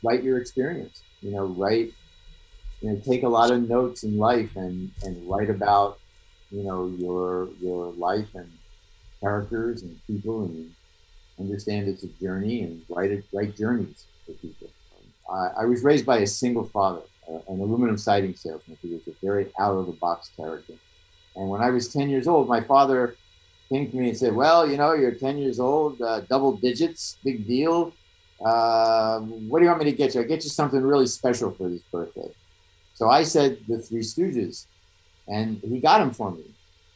write your experience. Write, take a lot of notes in life and write about, your life and characters and people, and understand it's a journey, and write journeys for people. I was raised by a single father, an aluminum siding salesman who was a very out of the box character. And when I was 10 years old, my father came to me and said, well, you're 10 years old, double digits, big deal. What do you want me to get you? I'll get you something really special for this birthday. So I said the Three Stooges, and he got them for me.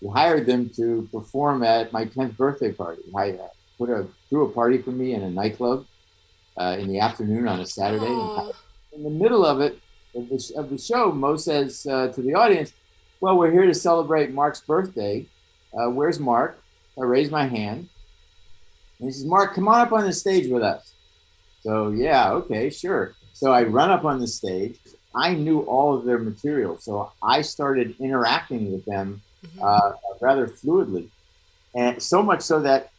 He hired them to perform at my 10th birthday party. I threw a party for me in a nightclub in the afternoon on a Saturday. And in the middle of it, of the show, Mo says to the audience, well, we're here to celebrate Marc's birthday. Where's Marc? I raise my hand. And he says, Marc, come on up on the stage with us. So, yeah, okay, sure. So I run up on the stage. I knew all of their material. So I started interacting with them rather fluidly. And so much so that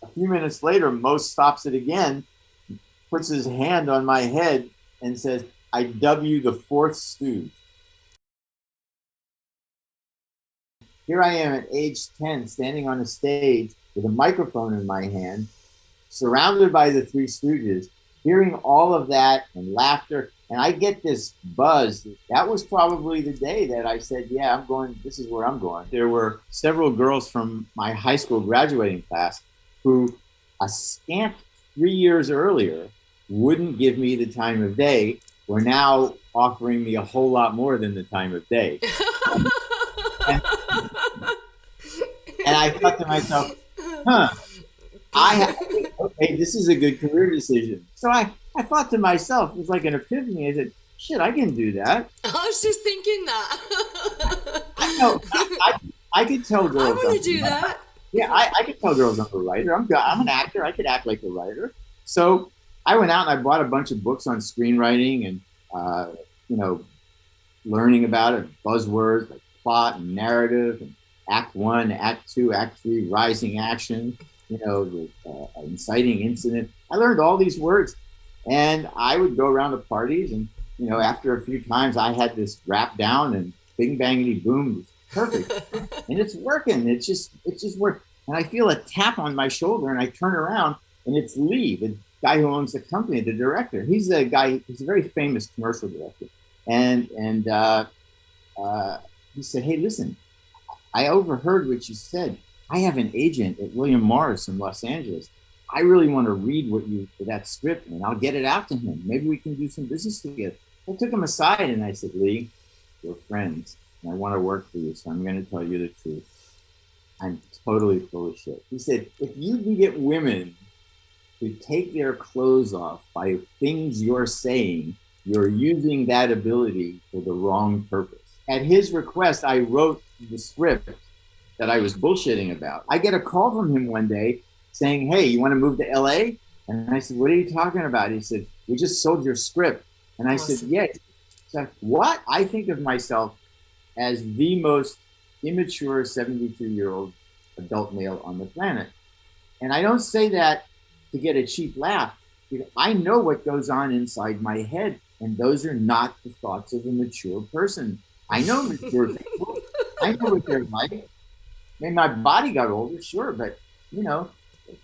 a few minutes later, Mo stops it again, puts his hand on my head and says, I dub you the fourth Stooge. Here I am at age 10, standing on a stage with a microphone in my hand, surrounded by the Three Stooges, hearing all of that and laughter. And I get this buzz. That was probably the day that I said, yeah, I'm going, this is where I'm going. There were several girls from my high school graduating class who a scant 3 years earlier wouldn't give me the time of day were now offering me a whole lot more than the time of day. and, and I thought to myself, okay, this is a good career decision. So I thought to myself, it was like an epiphany. I said, shit, I can do that. I was just thinking that. I know. I could tell girls. I want to do that. Yeah, I could tell girls I'm a writer. I'm an actor. I could act like a writer. So I went out and I bought a bunch of books on screenwriting and, learning about it, buzzwords like plot and narrative and act one, act two, act three, rising action, the inciting incident. I learned all these words, and I would go around to parties, and after a few times, I had this rap down, and bing bangity boom, it's perfect, and it's working. It's just work. And I feel a tap on my shoulder, and I turn around, and it's Lee, the guy who owns the company, the director. He's a guy. He's a very famous commercial director, and he said, "Hey, listen, I overheard what you said. I have an agent at William Morris in Los Angeles. I really want to read that script, and I'll get it out to him. Maybe we can do some business together." I took him aside and I said, Lee, we're friends, and I want to work for you, so I'm going to tell you the truth. I'm totally full of shit. He said, if you can get women to take their clothes off by things you're saying, you're using that ability for the wrong purpose. At his request, I wrote the script that I was bullshitting about. I get a call from him one day saying, hey, you want to move to LA? And I said, what are you talking about? He said, we just sold your script. And I said, yes. So what? I think of myself as the most immature 72-year-old adult male on the planet. And I don't say that to get a cheap laugh. I know what goes on inside my head, and those are not the thoughts of a mature person. I know mature people. I know what they're like. I mean, my body got older, sure, but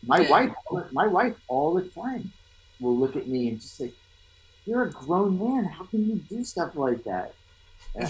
my wife all the time will look at me and just say, "You're a grown man. How can you do stuff like that?" Yeah.